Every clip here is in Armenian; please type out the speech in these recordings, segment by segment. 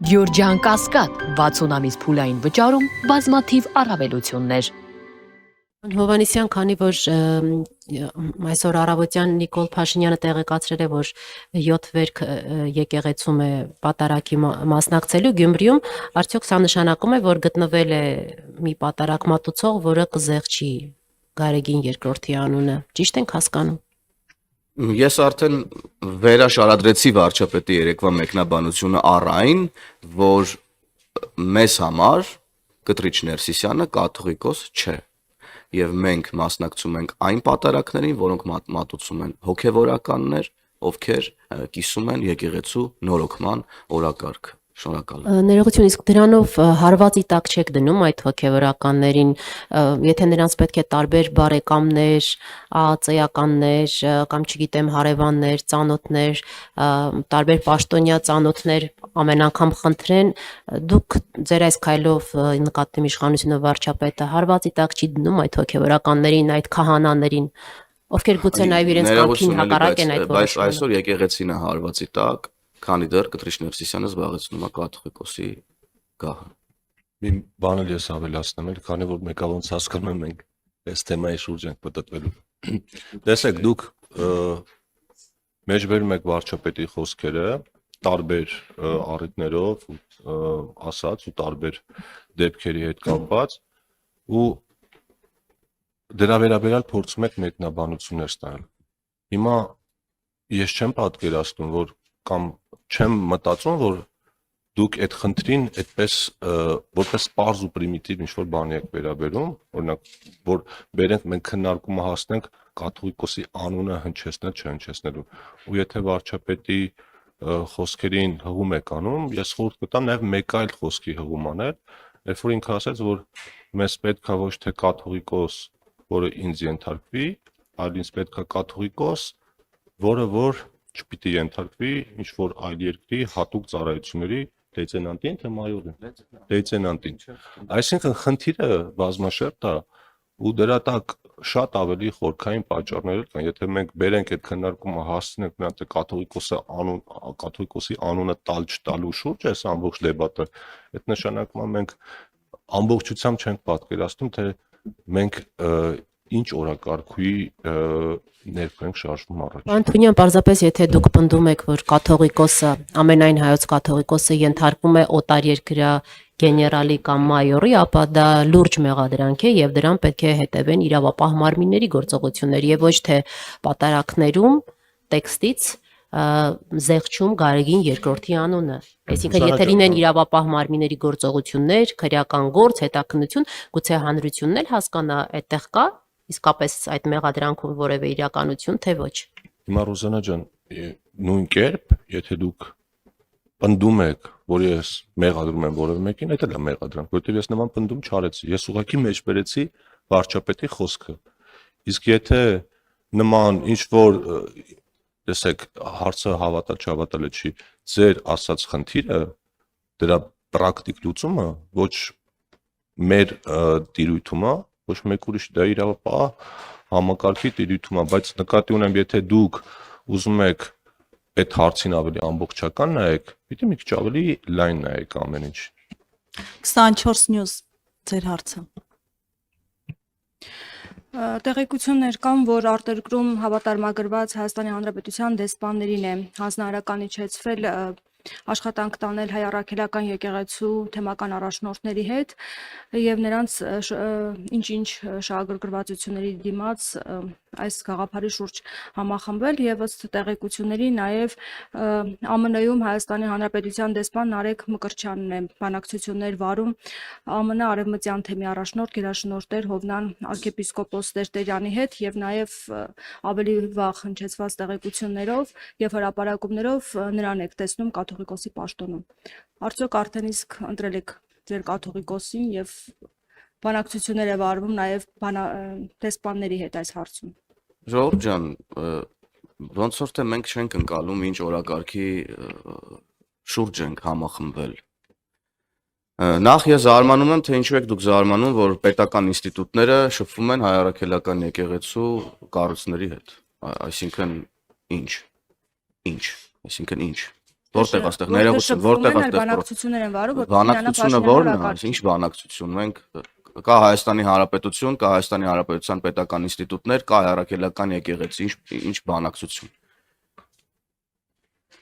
Գյորջյան Կասկադ 60 ամիս փուլային վճարում բազմաթիվ առավելություններ։ Հովանեսյան, քանի որ այսօր առավոտյան Նիկոլ Փաշինյանը տեղեկացրել է, որ 7 վերք եկեղեցում է պատարագի մասնակցելու Գյումրիում, արդյոք սա նշանակում է, որ գտնվել է մի պատարագ մատուցող, որը կզեղչի Գարեգին II անունը։ Ճիշտ ենք հասկանում։ Ես արդեն վերաշարադրեցի վարչապետի երեկվա մեկնաբանությունը առ այն, որ մեզ համար Կտրիչ Ներսիսյանը կաթողիկոս չէ, եւ մենք մասնակցում ենք այն պատարագներին, որոնք մատուցում են հոգեվորականներ, ովքեր կիսում են եկեղեցու նորոգման օրակարգը։ Շնորհակալ եմ։ Ներողություն, իսկ դրանով հարվածի տակ չեք դնում այդ հոգեվորականներին, եթե նրանց պետք է տարբեր բարեկամներ, ԱԱԾ-ականներ կամ չգիտեմ հարևաններ, ծանոթներ, տարբեր պաշտոնյա ծանոթներ ամեն անգամ խնդրեն, դուք ձեր այս քայլով նկատի իշխանությունը վարչապետը հարվածի տակ չի դնում այդ հոգեվորականներին, այդ քահանաներին, ովքեր գուցե նաև իրենց կամքին հակառակ են այդ բայց այսօր եկեղեցին է հարվածի տակ, քանի դեռ Կտրիչ Ներսիսյանը զբաղեցնում է կաթողիկոսի գահը։ Մի բան էլ ես ավելացնեմ, քանի որ մեկը ոնց հասկանում եմ մենք այս թեմայի շուրջ ենք պատտվելու։ Տեսեք, դուք մեջբերում եք վարչապետի խոսքերը տարբեր առիթներով ասած ու տարբեր դեպքերի հետ կապված ու դրա վերաբերյալ փորձում եք մեկնաբանություններ ստանալ։ Հիմա ես չեմ պատկերացնում, որ կամ չեմ մտածում, որ դուք այդ խնդրին այդպես որպես պարզ ու պրիմիտիվ ինչ-որ բանի եք վերաբերում, օրինակ, որ բերենք մենք քննարկումը հասնենք կաթողիկոսի անունը հնչեցնել չհնչեցնելու։ Ու եթե վարչապետի խոսքերին հղում եք անում, ես խորհուրդ կտամ նաև մեկ այլ խոսքի հղում անել, երբ որ ինքը ասաց, որ մեզ պետք է ոչ թե կաթողիկոս, որը ինձ ենթարկվի, այլ ինձ պետք է կաթողիկոս, որը որ չպիտի ենթարկվի ինչ որ այլ երկրի հատուկ ծառայությունների լեյտենանտին, թե մայորին, լեյտենանտին։ Այսինքն խնդիրը բազմաշերտ է ու դրա տակ շատ ավելի խորքային պատճառներ կան, եթե մենք բերենք այդ քննարկումը հասցնենք նրանց կաթողիկոսի անունը տալ չտալու շուրջ այս ամբողջ դեբատը, այդ նշանակում է մենք ամբողջությամբ չենք պատկերացնում, թե մենք ինչ օրակարգի ներքո ենք շարժվում առաջ։ Պարոն Թունյան, պարզապես եթե դուք պնդում եք, որ կաթողիկոսը, ամենայն հայոց կաթողիկոսը ենթարկվում է օտարերկրյա գեներալի կամ մայորի, ապա դա լուրջ մեղադրանք է եւ դրան պետք է հետևեն իրավապահ մարմինների գործողություններ եւ ոչ թե պատարակներում տեքստից զեղչում Գարեգին II անունը։ Այսինքն եթե լինեն իրավապահ մարմինների գործողություններ, քրեական գործ, հետաքննություն, գուցե հանրությունն էլ հասկանա այդտեղ կա իսկապես այդ մեղադրանքում որևէ իրականություն, թե ոչ։ Հիմա Ռուզանա ջան, նույն կերպ, եթե դուք պնդում եք, որ ես մեղադրում եմ որևէ մեկին, դա էլ է մեղադրանք, որովհետև ես նման պնդում չարեցի, ես ուղղակի մեջբերեցի վարչապետի խոսքը։ Իսկ եթե նման ինչ որ տեսեք, հարցը հավատալ չհավատալը չի, ձեր ասած խնդիրը, դրա պրակտիկ լուծումը ոչ մեր տիրույթում է, ոչ մեկ ուրիշ դա իրավապահ համակարգի տիրույթում է, բայց նկատի ունեմ, եթե դուք ուզում եք այդ հարցին ավելի ամբողջական նայեք, պիտի մի քիչ ավելի լայն նայեք ամեն ինչ։ 24 News ձեր հարցը։ Տեղեկություններ կան, որ արտերկրում հավատարմագրված Հայաստանի Հանրապետության դեսպաններին է հանձնարարական իջեցվել աշխատանք տանել հայ առաքելական եկեղեցու թեմական առաջնորդների հետ եւ նրանց ինչ-ինչ շահագրգռվածությունների դիմաց այս գաղափարի շուրջ համախմբել եւ ըստ տեղեկությունների նաեւ ԱՄՆ-ում Հայաստանի Հանրապետության դեսպան Նարեկ Մկրտչյանն է բանակցություններ վարում ԱՄՆ արևմտյան թեմի առաջնորդ գերաշնորհ Հովնան arczepiskopos Տերտերյանի հետ եւ նաեւ ավելի վաղ հնչեցված տեղեկություններով եւ հրապարակումներով նրան եք տեսնում կաթողիկոսի պաշտոնում։ Արդյոք արդեն իսկ ընտրել եք ձեր կաթողիկոսին եւ բանակցություններ է վարվում նաեւ դեսպանների հետ այս հարցում։ Ժողովուրդ ջան, ոնց որ թե մենք չենք ընկալում ինչ օրակարգի շուրջ ենք համախմբվել։ Նախ ես զարմանում եմ, թե ինչու եք դուք զարմանում, որ պետական ինստիտուտները շփվում են հայ առաքելական եկեղեցու կառույցների հետ։ Այսինքն ինչ։ Որտեղ է այստեղ ներողություն, որտեղ է այստեղ բանակցություններ են վարում, որ բանակցությունը ո՞րն է, ինչ բանակցություն, մենք կա Հայաստանի Հանրապետություն, կա Հայաստանի Հանրապետության պետական ինստիտուտներ, կա Հայ-առաքելական եկեղեցի, ինչ բանակցություն։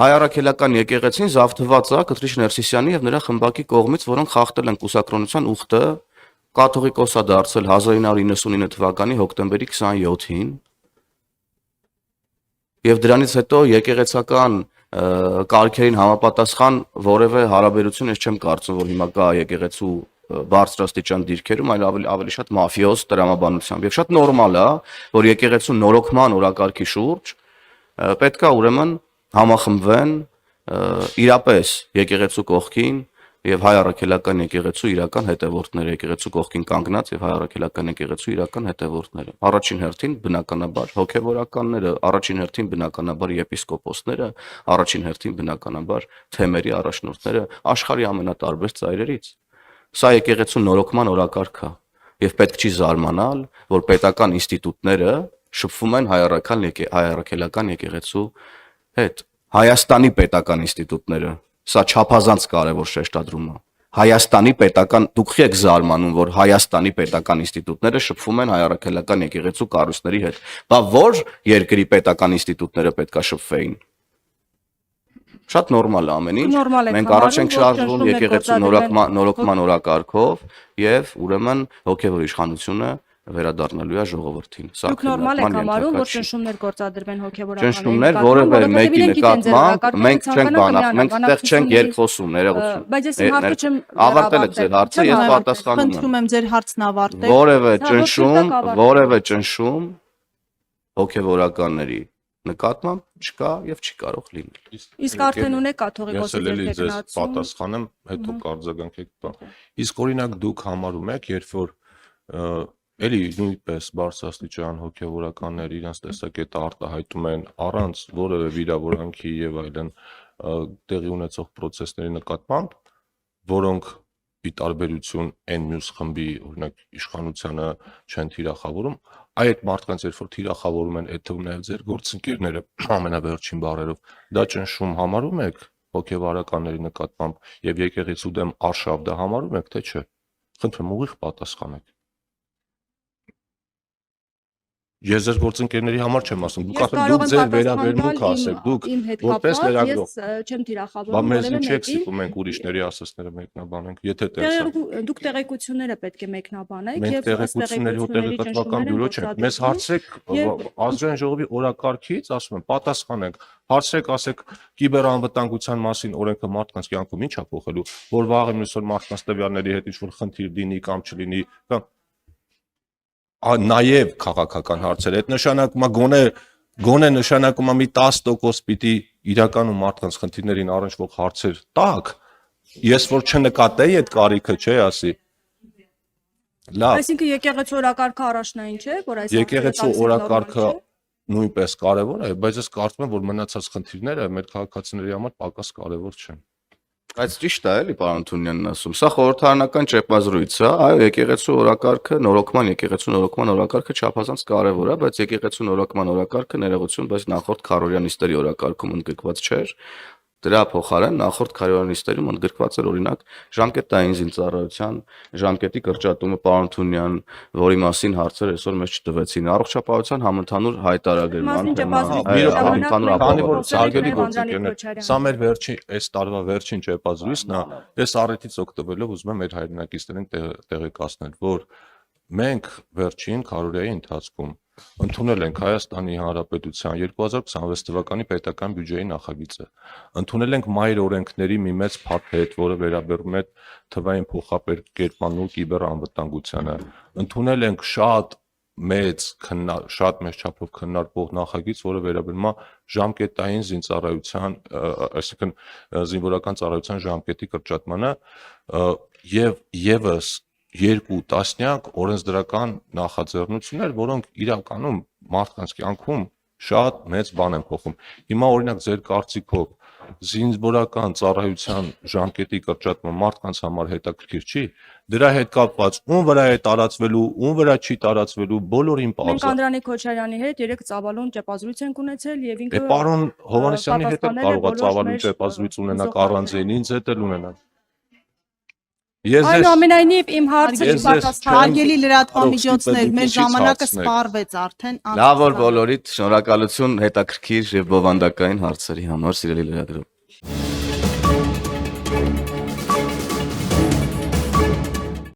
Հայ-առաքելական եկեղեցին զավթված է Կտրիչ Ներսիսյանի եւ նրա խմբակի կողմից, որոնք խախտել են կուսակրոնության ուխտը, կաթողիկոս է դարձել 1999 թվականի հոկտեմբերի 27-ին։ Եվ դրանից հետո եկեղեցական կարգերին համապատասխան որևէ հարաբերություն ես չեմ կարծում, որ հիմա կա եկեղեցու բարձրաստիճան դիրքերում, այլ ավելի շատ մաֆիոզ տրամաբանությամբ։ Եվ շատ նորմալ է, որ եկեղեցու նորոգման օրակարգի շուրջ պետք է ուրեմն համախմբվեն իրապես եկեղեցու կողքին եւ հայ առաքելական եկեղեցու իրական հետևորդները, եկեղեցու կողքին կանգնած եւ հայ առաքելական եկեղեցու իրական հետևորդները։ Առաջին հերթին բնականաբար հոգեվորականները, առաջին հերթին բնականաբար եպիսկոպոսները, առաջին հերթին բնականաբար թեմերի առաջնորդները աշխարհի ամենատարբեր ծայրերից։ Սա եկեղեցու նորոգման օրակարգ է եւ պետք չի զարմանալ, որ պետական ինստիտուտները շփվում են հայ առաքելական եկեղեցու հետ։ Հայաստանի պետական ինստիտուտները, սա չափազանց կարևոր շեշտադրում է։ Հայաստանի պետական, դուք եք զարմանում, որ Հայաստանի պետական ինստիտուտները շփվում են հայ առաքելական եկեղեցու կառույցների հետ։ Բա որ երկրի պետական ինստիտուտները պետքա շփվեին։ Շատ նորմալ է ամեն ինչ։ Մենք առաջ ենք շարժվում եկեղեցու նորոգման օրակարգով եւ ուրեմն հոգեվոր իշխանությունը վերադառնալու է ժողովրդին։ Դուք նորմալ եք համարում, որ ճնշումներ գործադրվեն հոգեվորականների ճնշումներ որևէ մեկի նկատմամբ մենք չենք բանախ, մենք այդտեղ չենք երկխոսում, ներողություն։ Բայց ես իհարկե չեմ ավարտել եք ձեր հարցը, ես պատասխանում եմ։ Խնդրում եմ ձեր հարցն ավարտեք։ Որևէ ճնշում հոգեվորականների նկատմամբ չկա եւ չի կարող լինել։ Իսկ արդեն ունեք կաթողիկոսի ձեր պատասխանեմ, հետո կարձագանքեք։ Իսկ օրինակ դուք համարում եք, երբ որ էլի նույնպես բարձրաստիճան հոգեվորականներ իրենց տեսակետը արտահայտում են առանց որևէ վիրավորանքի եւ այլն տեղի ունեցող process-ների նկատմամբ, որոնք ի տարբերություն այն մյուս խմբի, օրինակ իշխանությանը չեն թիրախավորում, այդ մարդկանց երբ որ թիրախավորում են, այդ թվում նաև ձեր գործընկերները ամենավերջին բառերով, դա ճնշում համարում եք հոգեվարականների նկատմամբ եւ եկեղեցու դեմ արշավ դա համարում եք, թե չէ։ Խնդրում ուղիղ պատասխանեք։ Ես ձեր գործընկերների համար չեմ ասում, դուք ասում դուք ձեր վերաբերմունքը ասեք, դուք որպես լրագրող։ Ես չեմ թիրախավորում։ Բա մեզ ինչ եք սիպում ենք ուրիշների ասածները մեկնաբանենք, եթե տեսա։ Դուք տեղեկությունները պետք է մեկնաբանեք եւ տեղեկությունների ու տեղեկատվական բյուրո չենք։ Մեզ հարցեք ազգային ժողովի օրակարգից, ասում եմ, պատասխանենք։ Հարցրեք, ասեք կիբերանվտանգության մասին օրենքը մարդկանց կյանքում ինչ է փոխելու, որ վաղը մյուս օր մարդկանց տվյալների հետ ինչ-որ խնդիր լինի կամ չլինի, կամ նաև քաղաքական հարցեր, այդ նշանակում է գոնե նշանակում է մի 10% պիտի իրականում մարդկանց խնդիրներին առնչվող հարցեր տակ, ես որ չնկատեի այդ կարիքը, չէ, ասի։ Լավ։ Այսինքն եկեղեցու օրակարգը առաջնային չէ, որ այս եկեղեցու օրակարգը նույնպես կարևոր է, բայց ես կարծում եմ, որ մնացած խնդիրները մեր քաղաքացիների համար պակաս կարևոր չեն։ Բայց ճիշտ է, էլի պարոն Թունյանն ասում։ Սա խորհրդարանական ճեպազրույց է, այո, եկեղեցու օրակարգը, եկեղեցու նորոգման օրակարգը չափազանց կարևոր է, բայց եկեղեցու նորոգման օրակարգը ներողություն, բայց նախորդ քարորյա նիստերի օրակարգում ընդգրկված չէր։ Դրա փոխարեն նախորդ քարորյա նիստերում ընդգրկված էր օրինակ ժամկետային զինծառայության ժամկետի կրճատումը, պարոն Թունյան, որի մասին հարցեր այսօր մեզ չտվեցին, առողջապահության համընդհանուր հայտարարման թեման, սա մեր վերջին այս տարվա վերջին ճեպազրույցն է, ես առիթից օգտվելով ուզում եմ մեր հայրենակիցներին տեղեկացնել, որ մենք վերջին քարորյայի ընթացքում ընդունել ենք Հայաստանի Հանրապետության 2026 թվականի պետական բյուջեի նախագիծը, ընդունել ենք մայր օրենքների մի մեծ փաթեթ, որը վերաբերում է թվային փոխակերպմանն ու կիբերանվտանգությանը, ընդունել ենք շատ մեծ չափով քննարկվող նախագիծ, որը վերաբերում է ժամկետային զինծառայության, այսինքն զինվորական ծառայության ժամկետի կրճատմանը եւ եւս 2 տասնյակ օրենսդրական նախաձեռնություններ, որոնք իրականում մարդկանց կյանքում շատ մեծ բան են փոխում։ Հիմա օրինակ ձեր կարծիքով զինվորական ծառայության ժամկետի կրճատումը մարդկանց համար հետաքրքիր չի, դրա հետ կապված ում վրա է տարածվելու, ում վրա չի տարածվելու, բոլորին Մենք պարզ է։ Անդրանիկ Քոչարյանի հետ երեք ծավալուն ճեպազրույց ենք ունեցել եւ ինքը Պարոն Հովհաննիսյանի հետ էլ պատասխանել է կարող է բոլոր ծավալուն մեր ճեպազրույց ունենալ, ուզողներին։ առանձին ինձ հետ էլ ունենալ։ Ես Այնուամենայնիվ իմ հարցը Ես ձեզ պատասխան Հարգելի լրատվամիջոցներ, ստիպել մեր դուք ժամանակը ինչից սպառվեց արդեն։ Լավ որ բոլորիդ շնորհակալություն հետաքրքիր եւ բովանդակային հարցերի համար, սիրելի լրագրող։